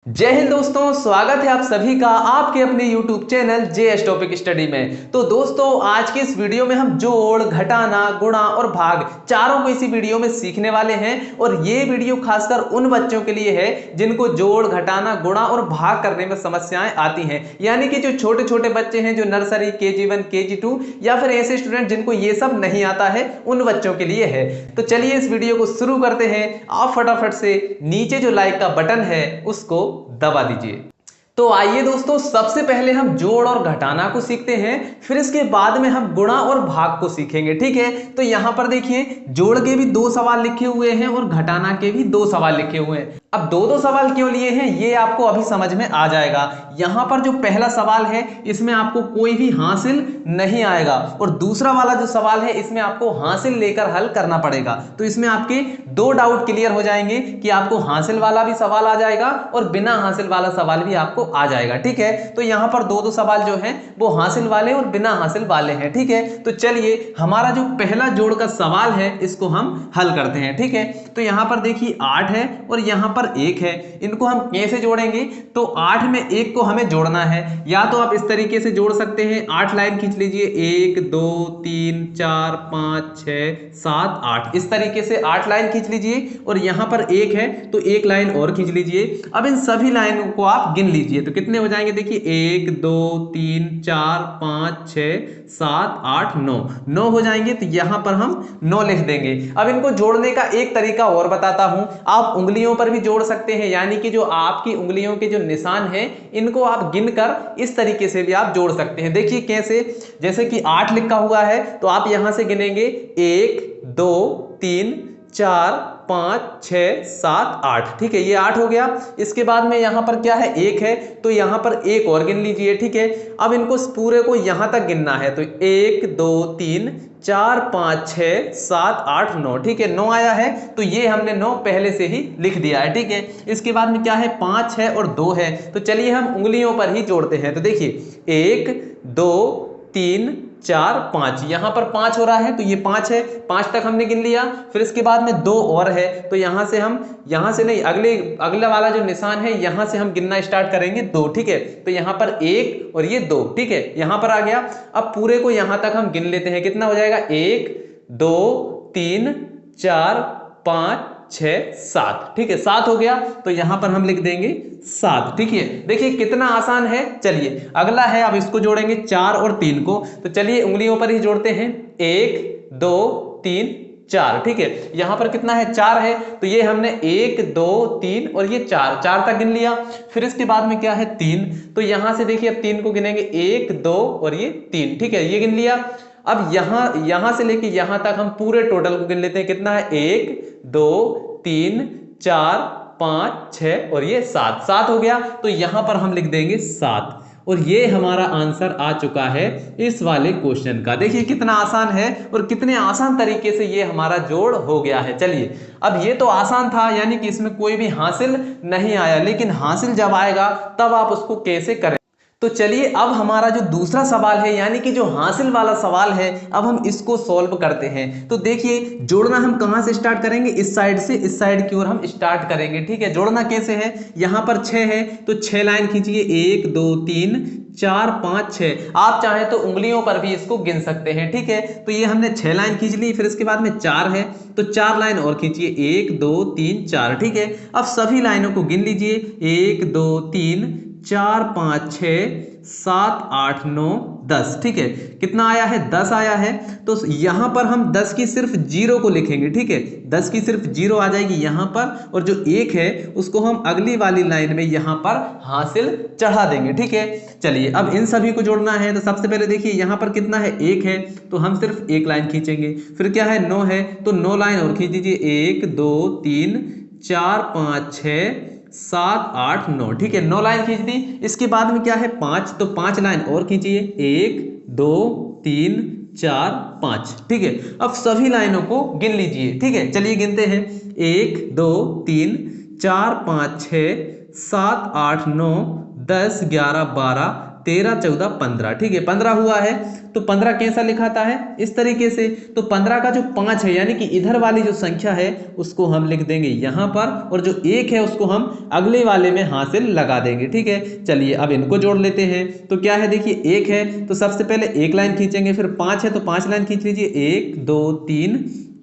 जय हिंद दोस्तों, स्वागत है आप सभी का आपके अपने YouTube channel JS topic study में। तो दोस्तों, आज के इस वीडियो में हम जोड़, घटाना, गुणा और भाग चारों को इसी वीडियो में सीखने वाले हैं। और ये वीडियो खासकर उन बच्चों के लिए है जिनको जोड़, घटाना, गुणा और भाग करने में समस्याएं आती हैं, यानी कि जो छोटे छोटे बच्चे हैं, जो नर्सरी, KG1, KG2 या फिर ऐसे स्टूडेंट जिनको ये सब नहीं आता है, उन बच्चों के लिए है। तो चलिए इस वीडियो को शुरू करते हैं। आप फटाफट से नीचे जो लाइक का बटन है उसको दबा दीजिए। तो आइए दोस्तों, सबसे पहले हम जोड़ और घटाना को सीखते हैं, फिर इसके बाद में हम गुणा और भाग को सीखेंगे। ठीक है, तो यहां पर देखिए, जोड़ के भी 2 सवाल लिखे हुए हैं और घटाना के भी 2 सवाल लिखे हुए हैं। अब दो सवाल क्यों लिए हैं ये आपको अभी समझ में आ जाएगा। यहां पर जो पहला सवाल है इसमें आपको कोई भी हासिल नहीं आएगा, और दूसरा वाला जो सवाल है इसमें आपको हासिल लेकर हल करना पड़ेगा। तो इसमें आपके 2 डाउट क्लियर हो जाएंगे कि आपको हासिल वाला भी सवाल आ जाएगा और बिना हासिल वाला सवाल भी आपको आ जाएगा। ठीक है, तो यहां पर दो सवाल जो हैं वो हासिल वाले और बिना हासिल वाले हैं। ठीक है, तो चलिए हमारा जो पहला जोड़ का सवाल है इसको हम हल करते हैं। ठीक है, तो यहां पर देखिए 8 है और यहां पर 1 है, इनको हम कैसे जोड़ेंगे? तो 8 में 1 को हमें जोड़ना है। या तो आप इस तरीके से जोड़ सकते हैं, 8 लाइन खींच लीजिए, 1 2 3 4 5 6 7 8, इस तरीके से 8 लाइन खींच लीजिए। और यहां पर 1 है तो 1 लाइन और खींच लीजिए। अब इन सभी लाइनों को आप गिन लीजिए तो कितने हो जाएंगे? देखिए 1 2 3 4 5 6 7 8 9 हो जाएंगे। तो यहां पर हम 9 लिख देंगे। अब इनको जोड़ने का एक तरीका और बताता हूं, आप उंगलियों पर भी जोड़ सकते हैं, यानी कि जो आपकी उंगलियों के जो निशान हैं इनको आप गिनकर इस तरीके से भी आप जोड़ सकते हैं। देखिए कैसे, जैसे कि 8 लिखा हुआ है तो आप यहां से गिनेंगे 1 2 3 4 5 6 7 8। ठीक है, ये 8 हो गया। इसके बाद में यहां पर क्या है? 1 है तो यहां पर 1 और गिन लीजिए। ठीक है, अब इनको पूरे को यहां तक गिनना है तो 1 2 3 4 5 6 7 8 9। ठीक है, 9 आया है तो ये हमने 9 पहले से ही लिख दिया है। ठीक है, इसके बाद में क्या है? 5 है और 2 है। तो चलिए हम उंगलियों पर ही जोड़ते हैं। तो देखिए 1 2 3 4 5, यहां पर 5 हो रहा है तो ये 5 है, 5 तक हमने गिन लिया। फिर इसके बाद में 2 और है तो यहां से हम, यहां से नहीं, अगला वाला जो निशान है यहां से हम गिनना स्टार्ट करेंगे 2। ठीक है, तो यहां पर 1 और ये 2। ठीक है, यहां पर आ गया। अब पूरे को यहां तक हम गिन लेते हैं, कितना हो जाएगा? 1 2 3 4 5 6 7। ठीक है, 7 हो गया तो यहां पर हम लिख देंगे 7। ठीक है, देखिए कितना आसान है। चलिए अगला है, अब इसको जोड़ेंगे 4 और 3 को। तो चलिए उंगलियों पर ही जोड़ते हैं, 1 2 3 4। ठीक है, यहां पर कितना है? 4 है तो ये हमने 1 2 3 और ये 4 तक गिन लिया। फिर इसके बाद में क्या है? 3, तो यहां से देखिए अब 3 को गिनेंगे, 1 2 और ये 3। ठीक है, ये गिन लिया। अब यहां से लेके यहां तक हम पूरे टोटल को गिन लेते हैं, कितना है? 1 2 3 4 5 6 और ये 7 हो गया। तो यहां पर हम लिख देंगे 7। और ये हमारा आंसर आ चुका है इस वाले क्वेश्चन का। देखिए कितना आसान है और कितने आसान तरीके से ये हमारा जोड़ हो गया है। चलिए, अब ये तो आसान था, यानी कि इसमें कोई भी हासिल नहीं आया, लेकिन हासिल जब आएगा तब आप उसको कैसे करें। तो चलिए अब हमारा जो दूसरा सवाल है, यानी कि जो हासिल वाला सवाल है, अब हम इसको सॉल्व करते हैं। तो देखिए जोड़ना हम कहां से स्टार्ट करेंगे? इस साइड से इस साइड की ओर हम स्टार्ट करेंगे। ठीक है, जोड़ना कैसे है? यहां पर 6 है तो 6 लाइन खींचिए, 1 2 3 4 5 6। आप चाहें तो उंगलियों पर भी इसको गिन सकते हैं। ठीक है, तो ये हमने 6 लाइन खींच ली। फिर इसके बाद में 4 है तो 4 लाइन और खींचिए, 1 2 3 4। ठीक है, अब सभी लाइनों को गिन लीजिए, 1 2 3 4 5 6 7 8 9 10। ठीक है, कितना आया है? 10 आया है। तो यहां पर हम 10 की सिर्फ 0 को लिखेंगे। ठीक है, 10 की सिर्फ 0 आ जाएगी यहां पर, और जो 1 है उसको हम अगली वाली लाइन में यहां पर हासिल चढ़ा देंगे। ठीक है, चलिए अब इन सभी को जोड़ना है। तो सबसे पहले देखिए यहां पर कितना है? 1 है तो हम सिर्फ 1 लाइन खींचेंगे। फिर क्या है? 9 है तो 9 लाइन और खींच दीजिए, 1 2 3 4 5 6 7 8 9। ठीक है, 9 लाइन खींच दी। इसके बाद में क्या है? 5, तो 5 लाइन और खींचिए, 1 2 3 4 5। ठीक है, अब सभी लाइनों को गिन लीजिए। ठीक है, चलिए गिनते हैं, 1 2 3 4 5 6 7 8 9 10 11 12 13 14 15, ठीक है 15 हुआ है। तो 15 कैसा लिखाता है, इस तरीके से। तो 15 का जो 5 है यानी कि इधर वाली जो संख्या है उसको हम लिख देंगे यहाँ पर, और जो 1 है उसको हम अगले वाले में हासिल लगा देंगे, ठीक है। चलिए अब इनको जोड़ लेते हैं। तो क्या है, देखिए 1 है तो सबसे पहले एक लाइन खींचेंगे, फिर 5 है तो 5 लाइन खींच लीजिए, 1 2 3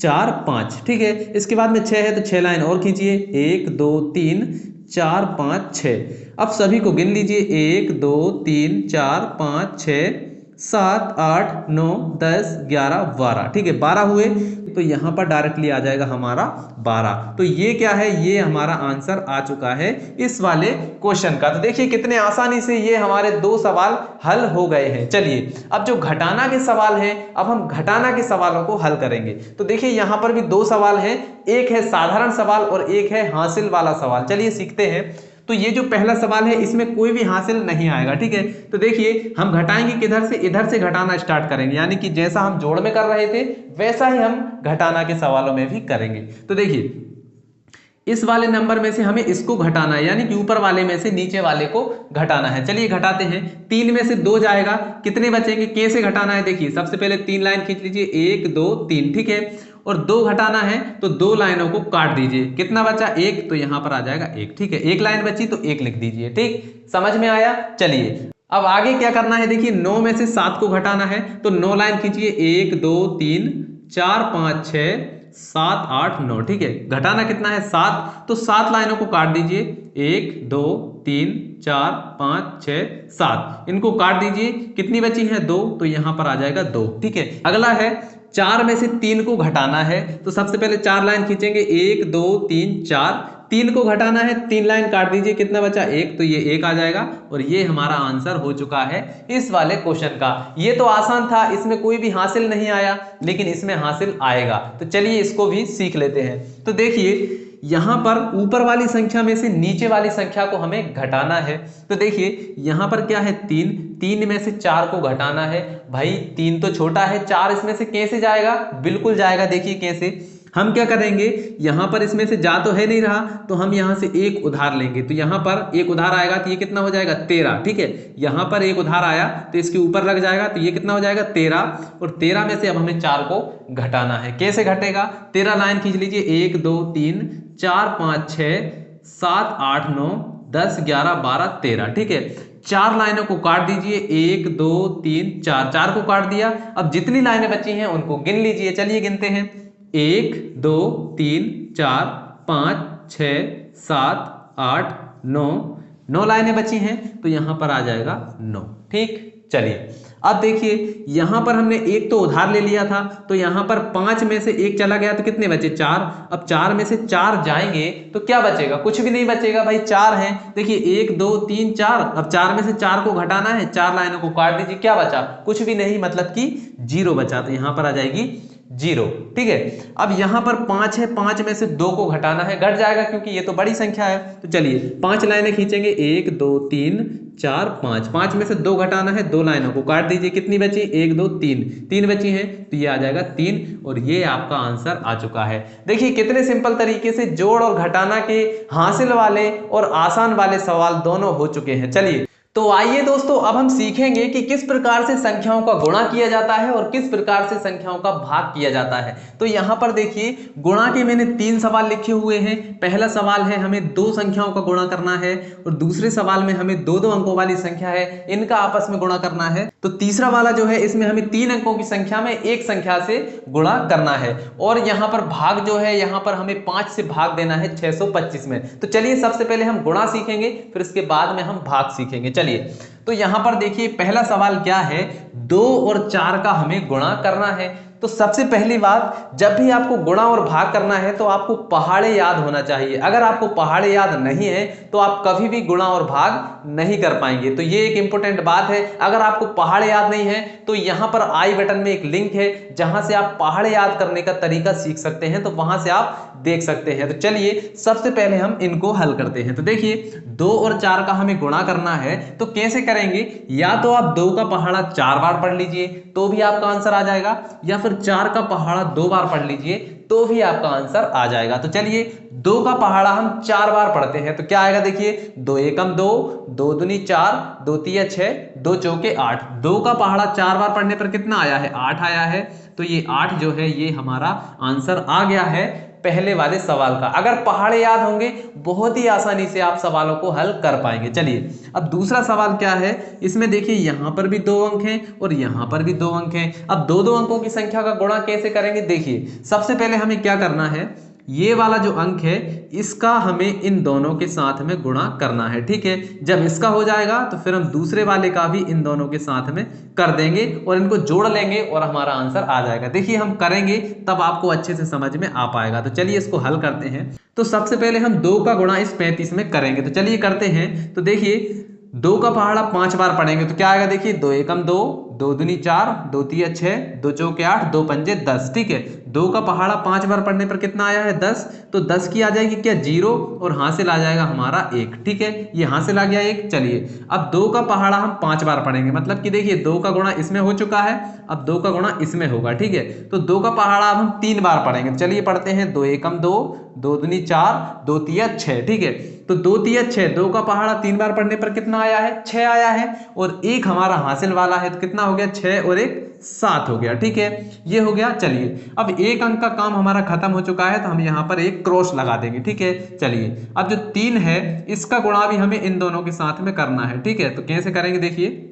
4 5, ठीक है। इसके बाद में 6 है तो 6 लाइन और खींचिए, 1 2 3 4 5 6। अब सभी को गिन लीजिए, 1 2 3 4 5 6 7 8 9 10 11 12, ठीक है 12 हुए। तो यहाँ पर डायरेक्टली आ जाएगा हमारा 12। तो ये क्या है, ये हमारा आंसर आ चुका है इस वाले क्वेश्चन का। तो देखिए कितने आसानी से ये हमारे 2 सवाल हल हो गए हैं। चलिए अब जो घटाना के सवाल हैं, अब हम घटाना के सवालों को हल करेंगे। तो देखिए यहाँ पर भी 2 सवाल हैं, एक है साधारण सवाल और एक है हासिल वाला सवाल। चलिए सीखते हैं। तो ये जो पहला सवाल है इसमें कोई भी हासिल नहीं आएगा, ठीक है। तो देखिए हम घटाएंगे किधर से, इधर से घटाना स्टार्ट करेंगे, यानी कि जैसा हम जोड़ में कर रहे थे वैसा ही हम घटाना के सवालों में भी करेंगे। तो देखिए इस वाले नंबर में से हमें इसको घटाना है, यानी कि ऊपर वाले में से नीचे वाले को घटाना है। चलिए घटाते हैं। 3 में से 2 जाएगा, कितने बचेंगे, कैसे घटाना है, देखिए सबसे पहले 3 लाइन खींच लीजिए, 1 2 3, ठीक है। और 2 घटाना है तो 2 लाइनों को काट दीजिए, कितना बचा 1, तो यहां पर आ जाएगा 1, ठीक है। 1 लाइन बची तो 1 लिख दीजिए, ठीक, समझ में आया। चलिए अब आगे क्या करना है, देखिए 9 में से 7 को घटाना है तो 9 लाइन खींचिए, 1 2 3 4 5 6 7 8 9, ठीक है। घटाना कितना है 7, तो 7 लाइनों को काट दीजिए, 1 2 3 4 5 6 7, इनको काट दीजिए, कितनी बची है 2, तो यहां पर आ जाएगा 2, ठीक है। अगला है 4 में से 3 को घटाना है, तो सबसे पहले 4 लाइन खींचेंगे, 1 2 3 4, 3 को घटाना है, 3 लाइन काट दीजिए, कितना बचा 1, तो ये 1 आ जाएगा। और ये हमारा आंसर हो चुका है इस वाले क्वेश्चन का। ये तो आसान था, इसमें कोई भी हासिल नहीं आया, लेकिन इसमें हासिल आएगा। तो चलिए इसको भी सीख लेते हैं। तो देखिए यहां पर ऊपर वाली संख्या में से नीचे वाली संख्या को हमें घटाना है। तो देखिए यहां पर क्या है 3, 3 में से 4 को घटाना है। भाई 3 तो छोटा है, 4 इसमें से कैसे जाएगा, बिल्कुल जाएगा। देखिए कैसे, हम क्या करेंगे, यहां पर इसमें से जा तो है नहीं रहा, तो हम यहां से एक उधार लेंगे। तो यहां पर एक उधार आएगा तो ये कितना हो जाएगा 13, ठीक है। यहां पर एक उधार आया तो इसके ऊपर लग जाएगा, तो ये कितना हो जाएगा 13। और 13 में से अब हमें 4 को घटाना है। कैसे घटेगा, 13 लाइन खींच लीजिए, 1 2 3 4 5 6 7 8 9 10 11 12 13, ठीक है। 4 लाइनों को काट दीजिए, 1 2 3 4, 4 को काट दिया। अब जितनी लाइनें बची हैं उनको गिन लीजिए। चलिए गिनते हैं, 1 2 3 4 5 6 7 8 9, 9 लाइनें बची हैं, तो यहां पर आ जाएगा 9, ठीक। चलिए अब देखिए यहां पर हमने एक तो उधार ले लिया था, तो यहां पर 5 में से 1 चला गया तो कितने बचे 4। अब 4 में से 4 जाएंगे तो क्या बचेगा, कुछ भी नहीं बचेगा भाई, 4 हैं। देखिए 1 2 3 4, अब 4 में से 4 को घटाना है, 4 लाइनों को काट दीजिए, क्या बचा, कुछ भी नहीं, मतलब कि 0 बचा। तो यहां पर आ जाएगी 0, ठीक है। अब यहां पर 5 है, 5 में से 2 को घटाना है, घट जाएगा क्योंकि ये तो बड़ी संख्या है। तो चलिए 5 लाइनें खींचेंगे, 1 2 3 4 5, 5 में से 2 घटाना है, 2 लाइनों को काट दीजिए, कितनी बची 1 2 3, 3 बची हैं, तो ये आ जाएगा 3। और ये आपका आंसर आ चुका है। देखिए कितने सिंपल तरीके से जोड़ और घटाना के हासिल वाले और आसान वाले सवाल दोनों हो चुके हैं। चलिए तो आइए दोस्तों अब हम सीखेंगे कि किस प्रकार से संख्याओं का गुणा किया जाता है और किस प्रकार से संख्याओं का भाग किया जाता है। तो यहां पर देखिए गुणा के मैंने 3 सवाल लिखे हुए हैं। पहला सवाल है हमें 2 संख्याओं का गुणा करना है, और दूसरे सवाल में हमें 2-2 अंकों वाली संख्या है, इनका आपस में गुणा करना है। तो तीसरा वाला जो है इसमें हमें 3 अंकों की संख्या में एक संख्या से गुणा करना है। और यहां पर भाग जो है, यहां पर हमें 5 से भाग देना है 625 में। तो चलिए सबसे पहले हम गुणा सीखेंगे, फिर उसके बाद में हम भाग सीखेंगे। चलिए तो यहां पर देखिए पहला सवाल क्या है, 2 और 4 का हमें गुणा करना है। तो सबसे पहली बात, जब भी आपको गुणा और भाग करना है तो आपको पहाड़े याद होना चाहिए। अगर आपको पहाड़े याद नहीं है तो आप कभी भी गुणा और भाग नहीं कर पाएंगे। तो ये एक इंपॉर्टेंट बात है। अगर आपको पहाड़े याद नहीं है तो यहां पर आई बटन में एक लिंक है जहां से आप पहाड़े याद करने का तरीका सीख सकते हैं, तो वहां से आप देख सकते हैं। तो चलिए सबसे पहले हम इनको हल करते हैं। तो देखिए 2 और 4 का हमें गुणा करना है, तो कैसे करेंगे, या तो आप 2 का पहाड़ा 4 बार पढ़ लीजिए तो भी आपका आंसर आ जाएगा, या फिर और 4 का पहाड़ा 2 बार पढ़ लीजिए तो भी आपका आंसर आ जाएगा। तो चलिए 2 का पहाड़ा हम 4 बार पढ़ते हैं तो क्या आएगा, देखिए 2 एकम 2, 2 दूनी 4, 2 तिया 6, 2 चौके 8। 2 का पहाड़ा 4 बार पढ़ने पर कितना आया है, 8 आया है। तो ये 8 जो है ये हमारा आंसर आ गया है पहले वाले सवाल का। अगर पहाड़े याद होंगे बहुत ही आसानी से आप सवालों को हल कर पाएंगे। चलिए अब दूसरा सवाल क्या है, इसमें देखिए यहां पर भी 2 अंक हैं और यहां पर भी 2 अंक हैं। अब दो दो अंकों की संख्या का गुणा कैसे करेंगे, देखिए सबसे पहले हमें क्या करना है, ये वाला जो अंक है इसका हमें इन दोनों के साथ में गुणा करना है। ठीक है, जब इसका हो जाएगा तो फिर हम दूसरे वाले का भी इन दोनों के साथ में कर देंगे और इनको जोड़ लेंगे और हमारा आंसर आ जाएगा। देखिए हम करेंगे तब आपको अच्छे से समझ में आ पाएगा। तो चलिए इसको हल करते हैं। तो सबसे पहले हम 2 का गुणा इस 35 में करेंगे। तो चलिए करते हैं। तो देखिए 2 का पहाड़ा 5 बार पढ़ेंगे तो क्या आएगा, देखिए 2 एकम 2, 2 दूनी 4, 2 तिया 6, 2 चौके 8, 2 पंजे 10। ठीक है, 2 का पहाड़ा 5 बार पढ़ने पर कितना आया है, 10। तो 10 की आ जाएगी क्या 0 और हासिल आ जाएगा हमारा 1। ठीक है, ये हासिल आ गया 1। चलिए अब 2 का पहाड़ा हम 5 बार पढ़ेंगे, मतलब कि देखिए 2 का गुणा इसमें हो चुका है, अब 2 का गुणा इसमें होगा। ठीक है, तो 2 का पहाड़ा अब हम 3 बार पढ़ेंगे। चलिए पढ़ते हैं। 2 एकम 2, 2 दूनी 4, 2 तिया 6। ठीक है, तो 2 तिया 6, 2 का पहाड़ा 3 बार पढ़ने पर कितना आया है, 6 आया है और 1 हमारा हासिल वाला है तो कितना हो गया, 6 और 1 7 हो गया। ठीक है, ये हो गया। चलिए अब 1 अंक का काम हमारा खत्म हो चुका है तो हम यहाँ पर एक क्रॉस लगा देंगे। ठीक है, चलिए अब जो 3 है इसका गुणा भी हमें इन दोनों के साथ में करना है। ठीक है, तो कैसे करेंगे, देखिए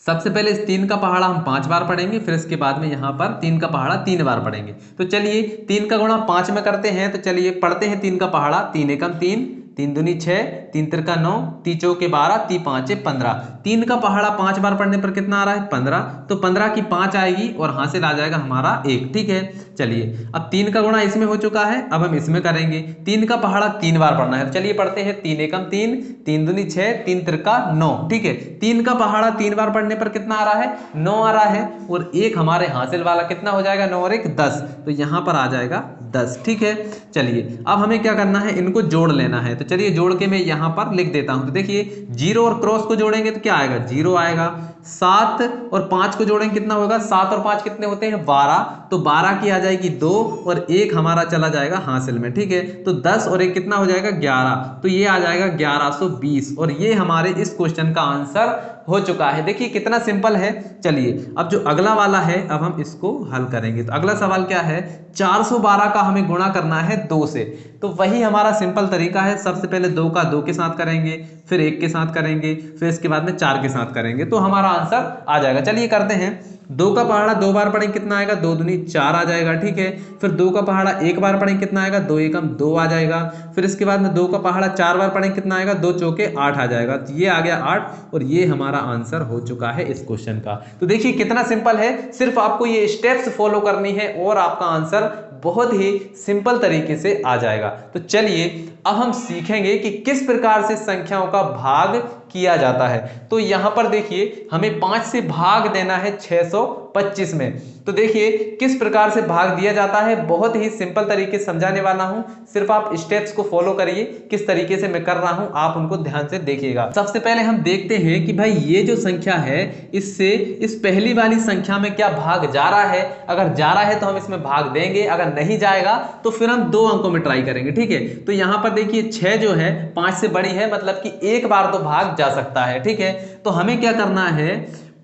सबसे पहले इस 3 का पहाड़ा हम 5 बार पढ़ेंगे, फिर इसके बाद में यहाँ पर 3 का पहाड़ा 3 बार पढ़ेंगे। तो चलिए 3 का गुणा 5 में करते हैं। तो चलिए पढ़ते हैं 3 का पहाड़ा। 3 एकम 3, 3 दूनी 6, 3 तिरका 9, 3 चौके 12, 3 पांचे 15। 3 का पहाड़ा 5 बार पढ़ने पर कितना आ रहा है, 15। तो 15 की 5 आएगी और हासिल आ जाएगा हमारा 1। ठीक है, चलिए अब 3 का गुणा इसमें हो चुका है, अब हम इसमें करेंगे। 3 का पहाड़ा 3 बार पढ़ना है। तो चलिए पढ़ते हैं। 3 एकम 3, 3 दूनी 6, 3 तिरका 9। ठीक है, 3 का पहाड़ा 3 बार पढ़ने पर कितना आ रहा है, 9 आ रहा है और 1 हमारे हासिल वाला कितना हो जाएगा, 9 और 1 10। तो यहाँ पर आ जाएगा 10। ठीक है, चलिए अब हमें क्या करना है, इनको जोड़ लेना है। तो चलिए जोड़ के मैं यहाँ पर लिख देता हूँ। तो देखिए 0 और क्रॉस को जोड़ेंगे तो क्या आएगा, 0 आएगा। 7 और 5 को जोड़ेंगे कितना होगा, 7 और 5 कितने होते हैं, 12। तो 12 की आ जाएगी 2 और 1 हमारा चला जाएगा हासिल में। ठीक है, तो 10 और 1 कितना हो जाएगा, 11। तो ये आ जाएगा 1120 और ये हमारे इस क्वेश्चन का आंसर हो चुका है। देखिए कितना सिंपल है। चलिए अब जो अगला वाला है अब हम इसको हल करेंगे। तो अगला सवाल क्या है, 412 का हमें गुणा करना है 2 से। तो वही हमारा सिंपल तरीका है। सबसे पहले 2 का 2 के साथ करेंगे, फिर 1 के साथ करेंगे, फिर इसके बाद में 4 के साथ करेंगे तो हमारा आंसर आ जाएगा। चलिए करते हैं। 2 का पहाड़ा 2 बार पढ़ेंगे कितना आएगा, 2 दूनी 4 आ जाएगा। ठीक है, फिर 2 का पहाड़ा 1 बार पढ़ेंगे कितना आएगा, 2 एकम 2 आ जाएगा। फिर इसके बाद में 2 का पहाड़ा 4 बार पढ़ेंगे कितना आएगा, 2 चौके 8 आ जाएगा। तो ये आ गया 8 और ये हमारा आंसर हो चुका है इस क्वेश्चन का। तो देखिए कितना सिंपल है, सिर्फ आपको ये स्टेप्स फॉलो करनी है और आपका आंसर बहुत ही सिंपल तरीके से आ जाएगा। तो चलिए अब हम सीखेंगे कि किस प्रकार से संख्याओं का भाग किया जाता है। तो यहां पर देखिए हमें 5 से भाग देना है 625 में। तो देखिए किस प्रकार से भाग दिया जाता है, बहुत ही सिंपल तरीके से समझाने वाला हूं, सिर्फ आप स्टेप्स को फॉलो करिए। किस तरीके से मैं कर रहा हूं आप उनको ध्यान से देखिएगा। सबसे पहले हम देखते हैं कि भाई ये जो संख्या है इससे इस पहली वाली संख्या में क्या भाग जा रहा है। अगर जा रहा है तो हम इसमें भाग देंगे, अगर नहीं जाएगा तो फिर हम 2 अंकों में ट्राई करेंगे। ठीक है, तो यहां पर देखिए 6 जो है 5 से बड़ी है, मतलब कि एक बार तो भाग जा सकता है। ठीक है, तो हमें क्या करना है,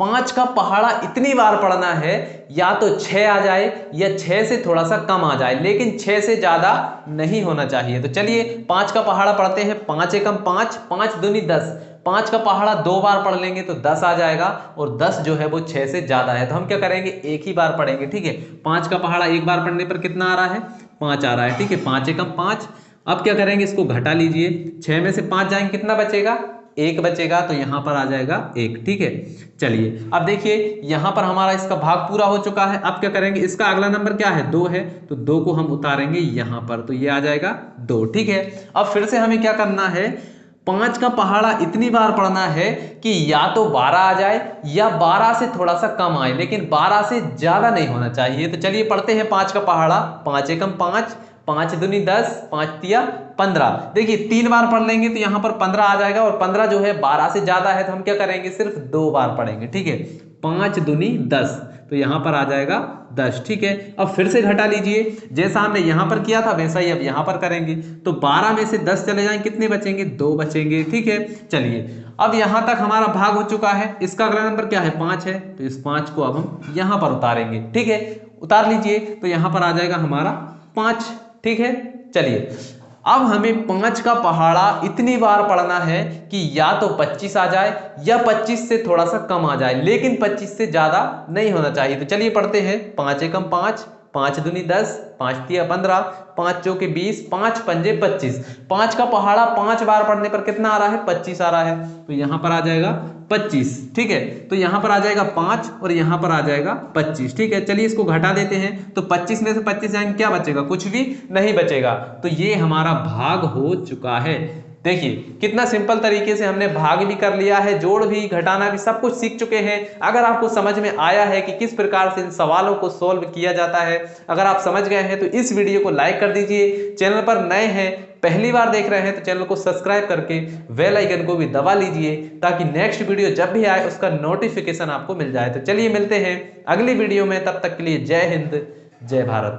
5 का पहाड़ा इतनी बार पढ़ना है या तो 6 आ जाए या 6 से थोड़ा सा कम आ जाए, लेकिन 6 से ज्यादा नहीं होना चाहिए। तो चलिए 5 का पहाड़ा पढ़ते हैं। 5 एकम 5, 5 दूनी 10। 5 का पहाड़ा 2 बार पढ़ लेंगे तो 10 आ जाएगा और 10 जो है वो 6 से ज्यादा है। तो हम क्या करेंगे, एक ही बार पढ़ेंगे। ठीक है, 5 का पहाड़ा एक बार पढ़ने पर कितना आ रहा है, 5 आ रहा है। ठीक है, 5 एकम 5। अब क्या करेंगे, इसको घटा लीजिए। 6 में से 5 जाएंगे कितना बचेगा, 1 बचेगा। तो यहां पर आ जाएगा 1। ठीक है, चलिए अब देखिए यहां पर हमारा इसका भाग पूरा हो चुका है। अब क्या करेंगे, इसका अगला नंबर क्या है, 2 है, तो 2 को हम उतारेंगे यहां पर, तो ये आ जाएगा 2। ठीक है, अब फिर से हमें क्या करना है, 5 का पहाड़ा इतनी बार पढ़ना है कि या तो 12 आ जाए या 12 से थोड़ा सा कम आए, लेकिन 12 से ज्यादा नहीं होना चाहिए। तो चलिए पढ़ते हैं 5 का पहाड़ा। 5 एकम 5, 5 दूनी 10, 5 तिया 15। देखिए 3 बार पढ़ लेंगे तो यहाँ पर 15 आ जाएगा, और 15 जो है 12 से ज्यादा है तो हम क्या करेंगे, सिर्फ 2 बार पढ़ेंगे। ठीक है, 5 दूनी 10, तो यहाँ पर आ जाएगा 10। ठीक है, अब फिर से घटा लीजिए, जैसा हमने यहाँ पर किया था वैसा ही अब यहाँ पर करेंगे। तो 12 में से 10 चले जाएंगे, कितने बचेंगे, 2 बचेंगे। ठीक है, चलिए अब यहाँ तक हमारा भाग हो चुका है। इसका अगला नंबर क्या है, 5 है, तो इस 5 को अब हम यहाँ पर उतारेंगे। ठीक है, उतार लीजिए, तो यहाँ पर आ जाएगा हमारा 5। ठीक है, चलिए अब हमें 5 का पहाड़ा इतनी बार पढ़ना है कि या तो 25 आ जाए या 25 से थोड़ा सा कम आ जाए, लेकिन 25 से ज्यादा नहीं होना चाहिए। तो चलिए पढ़ते हैं। 5 एकम 5, 5 दूनी 10, 5 तिया 15, 5 चौके 20, 5 पंजे 25। 5 का पहाड़ा 5 बार पढ़ने पर कितना आ रहा है, 25 आ रहा है। तो यहाँ पर आ जाएगा 25। ठीक है, तो यहाँ पर आ जाएगा 5 और यहाँ पर आ जाएगा 25। ठीक है, चलिए इसको घटा देते हैं। तो 25 में से 25 जाएंगे, क्या बचेगा, कुछ भी नहीं बचेगा। तो ये हमारा भाग हो चुका है। देखिए कितना सिंपल तरीके से हमने भाग भी कर लिया है, जोड़ भी, घटाना भी, सब कुछ सीख चुके हैं। अगर आपको समझ में आया है कि किस प्रकार से इन सवालों को सोल्व किया जाता है, अगर आप समझ गए हैं तो इस वीडियो को लाइक कर दीजिए। चैनल पर नए हैं, पहली बार देख रहे हैं तो चैनल को सब्सक्राइब करके बेल आइकन को भी दबा लीजिए, ताकि नेक्स्ट वीडियो जब भी आए उसका नोटिफिकेशन आपको मिल जाए। तो चलिए मिलते हैं अगली वीडियो में, तब तक के लिए जय हिंद, जय भारत।